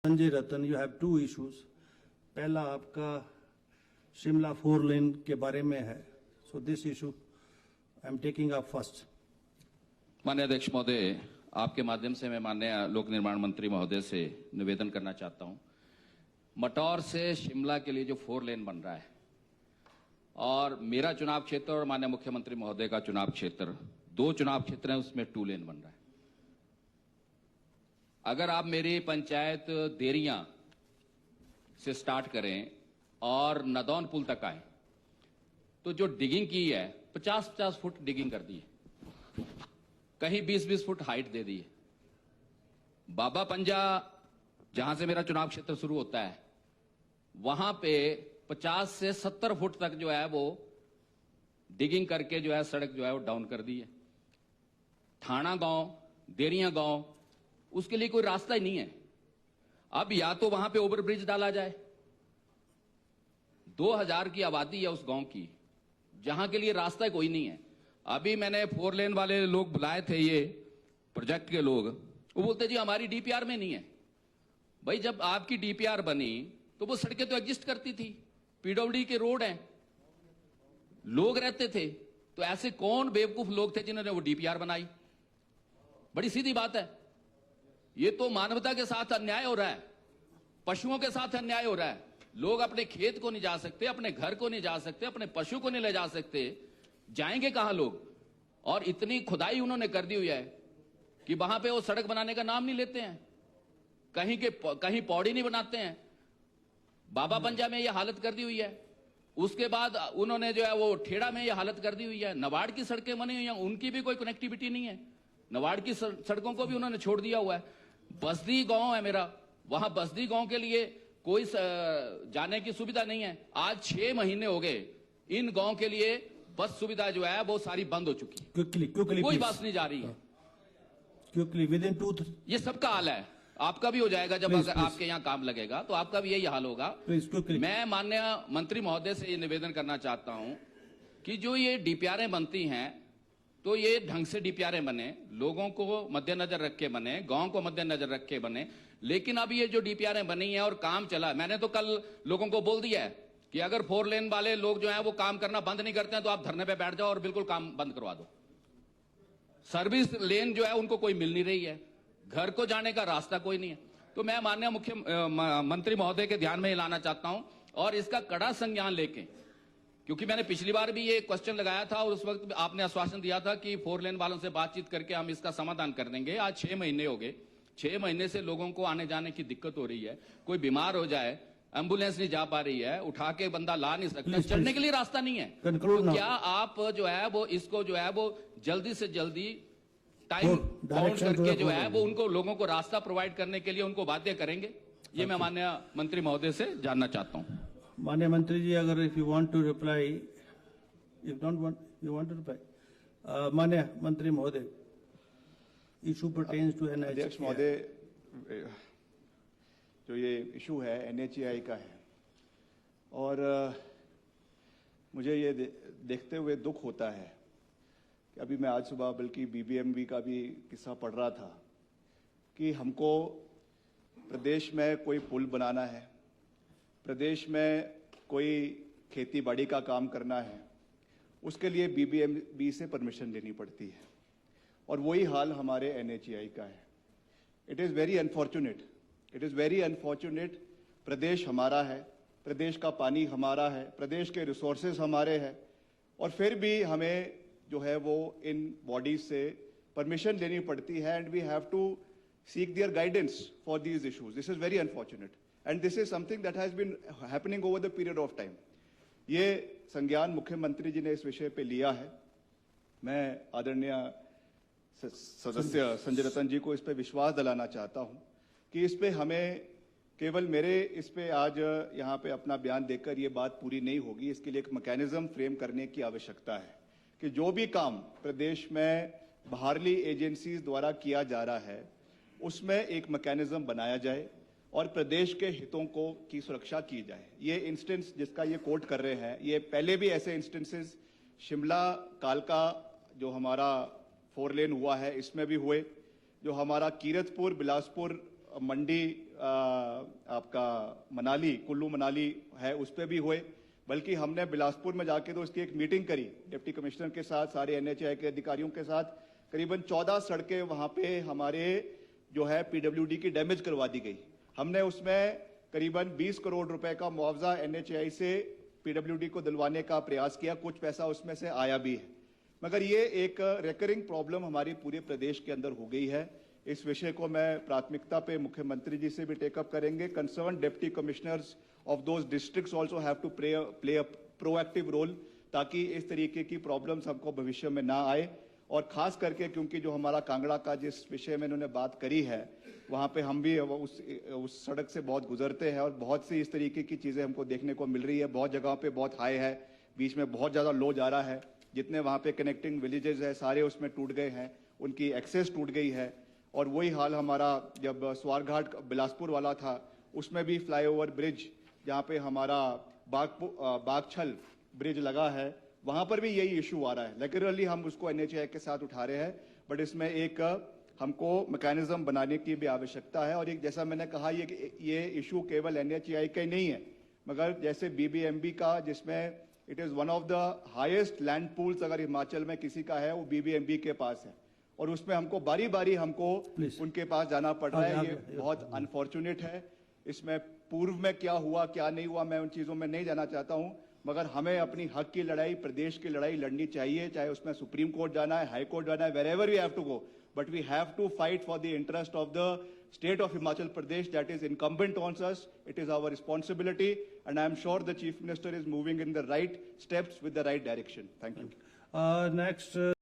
Sanjay Ratan, you have two issues. पहला आपका Shimla 4 lane के बारे में है, so this issue I am taking up first. माननीय अध्यक्ष महोदय, आपके माध्यम से मैं माननीय लोक निर्माण मंत्री महोदय से निवेदन करना चाहता हूं। मटौर से शिमला के लिए जो 4 लेन बन रहा है और मेरा चुनाव क्षेत्र और माननीय मुख्यमंत्री महोदय का चुनाव क्षेत्र, 2 चुनाव क्षेत्र हैं, उसमें 2 लेन बन रहा है। अगर आप मेरी पंचायत देरियां से स्टार्ट करें और नदौन पुल तक आए तो जो डिगिंग की है 50-50 फुट डिगिंग कर दी है, कहीं 20-20 फुट हाइट दे दी है। बाबा पंजा जहां से मेरा चुनाव क्षेत्र शुरू होता है वहां पे 50 से 70 फुट तक जो है वो डिगिंग करके जो है सड़क जो है वो डाउन कर दी है। थाना गांव, देरिया गांव, उसके लिए कोई रास्ता ही नहीं है। अब या तो वहां पे ओवरब्रिज डाला जाए, 2000 की आबादी है उस गांव की, जहां के लिए रास्ता कोई नहीं है। अभी मैंने 4 लेन वाले लोग बुलाए थे, ये प्रोजेक्ट के लोग, वो बोलते जी हमारी डीपीआर में नहीं है। भाई जब आपकी डीपीआर बनी तो वो सड़कें तो एग्जिस्ट करती थी, पीडब्ल्यूडी के रोड हैं, लोग रहते थे, तो ऐसे कौन बेवकूफ लोग थे जिन्होंने वो डीपीआर बनाई? बड़ी सीधी बात है। ये तो मानवता के साथ अन्याय हो रहा है, पशुओं के साथ अन्याय हो रहा है। लोग अपने खेत को नहीं जा सकते, अपने घर को नहीं जा सकते, अपने पशु को नहीं ले जा सकते, जाएंगे कहां लोग? और इतनी खुदाई उन्होंने कर दी हुई है कि वहां पे वो सड़क बनाने का नाम नहीं लेते हैं, कहीं पौड़ी नहीं बनाते हैं। बाबा पंजा में ये हालत कर दी हुई है। उसके बाद उन्होंने जो है वो ठेड़ा में ये हालत कर दी हुई है। नवाड़ की सड़कें बनी हुई हैं, उनकी भी कोई कनेक्टिविटी नहीं है। नवाड़ की सड़कों को भी उन्होंने छोड़ दिया हुआ है। बसदी गांव है मेरा, वहां बसदी गांव के लिए कोई जाने की सुविधा नहीं है। आज 6 महीने हो गए इन गांव के लिए बस सुविधा जो है वो सारी बंद हो चुकी है। क्विकली कोई बस नहीं जा रही है। क्विकली विद इन 2 ये सबका हाल है। आपका भी हो जाएगा जब अगर आपके यहाँ काम लगेगा तो आपका भी यही हाल होगा। मैं माननीय मंत्री महोदय से ये निवेदन करना चाहता हूं कि जो ये डीपीआरें बनती हैं तो ये ढंग से डीपीआरें बने, लोगों को मद्देनजर रख के बने, गांव को मद्देनजर रख के बने। लेकिन अब ये जो डीपीआरें बनी है और काम चला, मैंने तो कल लोगों को बोल दिया है कि अगर 4 लेन वाले लोग जो है वो काम करना बंद नहीं करते हैं तो आप धरने पे बैठ जाओ और बिल्कुल काम बंद करवा दो। सर्विस लेन जो है उनको कोई मिल नहीं रही है, घर को जाने का रास्ता कोई नहीं है। तो मैं माननीय मुख्यमंत्री महोदय के ध्यान में लाना चाहता हूं और इसका कड़ा संज्ञान लेके, क्योंकि मैंने पिछली बार भी ये क्वेश्चन लगाया था और उस वक्त आपने आश्वासन दिया था कि 4 लेन वालों से बातचीत करके हम इसका समाधान कर देंगे। आज 6 महीने हो गए, 6 महीने से लोगों को आने जाने की दिक्कत हो रही है। कोई बीमार हो जाए, एम्बुलेंस नहीं जा पा रही है, उठा के बंदा ला नहीं सकता, चढ़ने के लिए रास्ता नहीं है। तो क्या आप जो है वो इसको जो है वो जल्दी से जल्दी टाइम बाउंड करके जो है वो उनको लोगों को रास्ता प्रोवाइड करने के लिए उनको बाध्य करेंगे? ये मैं माननीय मंत्री महोदय से जानना चाहता हूं। माननीय मंत्री जी, अगर if you want to reply, if don't want you want to reply, माननीय मंत्री महोदय, इशू पर्टेन्स टू एनएचएआई। अध्यक्ष महोदय, जो ये इशू है एनएचएआई का है और मुझे ये देखते हुए दुख होता है कि अभी मैं आज सुबह बल्कि बीबीएमबी का भी किस्सा पढ़ रहा था कि हमको प्रदेश में कोई पुल बनाना है, प्रदेश में कोई खेती बाड़ी का काम करना है, उसके लिए बीबीएमबी से परमिशन लेनी पड़ती है और वही हाल हमारे एनएचएआई का है। It is very unfortunate, it is very unfortunate. प्रदेश हमारा है, प्रदेश का पानी हमारा है, प्रदेश के रिसोर्सेज हमारे हैं और फिर भी हमें जो है वो इन बॉडीज से परमिशन लेनी पड़ती है and we have to seek their guidance for these issues. This is very unfortunate and this is something that has been happening over the period of time. ये संज्ञान मुख्यमंत्री जी ने इस विषय पे लिया है। मैं आदरणीय सदस्य संजय रतन जी को इस पे विश्वास दिलाना चाहता हूं कि इस पे हमें केवल मेरे इस पे आज यहाँ पे अपना बयान देकर ये बात पूरी नहीं होगी। इसके लिए एक मैकेनिज्म फ्रेम करने की आवश्यकता है कि जो भी काम प्रदेश में बाहरली एजेंसीज द्वारा किया जा रहा है उसमें एक मैकेनिज्म बनाया जाए और प्रदेश के हितों को की सुरक्षा की जाए। ये इंस्टेंस जिसका ये कोट कर रहे हैं, ये पहले भी ऐसे इंस्टेंसेस शिमला कालका जो हमारा 4 लेन हुआ है इसमें भी हुए, जो हमारा कीरतपुर बिलासपुर मंडी आपका मनाली, कुल्लू मनाली है, उस पर भी हुए। बल्कि हमने बिलासपुर में जाके तो उसकी एक मीटिंग करी डिप्टी कमिश्नर के साथ, सारे एनएचएआई के अधिकारियों के साथ। करीबन 14 सड़कें वहां पे हमारे जो है पीडब्ल्यूडी की डैमेज करवा दी गई। हमने उसमें करीबन 20 करोड़ रुपए का मुआवजा एनएचएआई से पीडब्ल्यूडी को दिलवाने का प्रयास किया, कुछ पैसा उसमें से आया भी है। मगर ये एक रिकरिंग प्रॉब्लम हमारी पूरे प्रदेश के अंदर हो गई है। इस विषय को मैं प्राथमिकता पे मुख्यमंत्री जी से भी टेकअप करेंगे। Concern deputy commissioners of those districts also have to play a proactive role, ताकि इस तरीके की प्रॉब्लम्स हमको भविष्य में ना आए। और खास करके क्योंकि जो हमारा कांगड़ा का जिस विषय में इन्होंने बात करी है, वहां पे हम भी उस सड़क से बहुत गुजरते हैं और बहुत सी इस तरीके की चीजें हमको देखने को मिल रही है। बहुत जगह पे बहुत हाई है, बीच में बहुत ज्यादा लो जा रहा है। जितने वहां पे कनेक्टिंग विलेजेस है सारे उसमें टूट गए हैं, उनकी एक्सेस टूट गई है। और वही हाल हमारा जब स्वारघाट बिलासपुर वाला था, उसमें भी फ्लाईओवर ब्रिज जहाँ पे हमारा बागछल ब्रिज लगा है, वहां पर भी यही इशू आ रहा है। रेगुलरली हम उसको एनएचएआई के साथ उठा रहे हैं, बट इसमें एक हमको मैकेनिज्म बनाने की भी आवश्यकता है। और एक जैसा मैंने कहा, ये इशू केवल एनएचएआई का ही नहीं है, मगर जैसे बीबीएमबी का, जिसमें it is one of the highest land pools अगर हिमाचल में किसी का है, वो बीबीएमबी के पास है। और उसमें हमको बारी बारी हमको उनके पास जाना पड़ रहा है। ये बहुत अनफॉर्चुनेट है। इसमें पूर्व में क्या हुआ क्या नहीं हुआ, मैं उन चीजों में नहीं जाना चाहता हूं, मगर हमें अपनी हक की लड़ाई, प्रदेश की लड़ाई लड़नी चाहिए। चाहे उसमें सुप्रीम कोर्ट जाना है, हाई कोर्ट जाना है, wherever we have to go, but we have to fight for the interest of the state of Himachal Pradesh that is incumbent on us. It is our responsibility, and I am sure the Chief Minister is moving in the right steps with the right direction. Thank you. Next.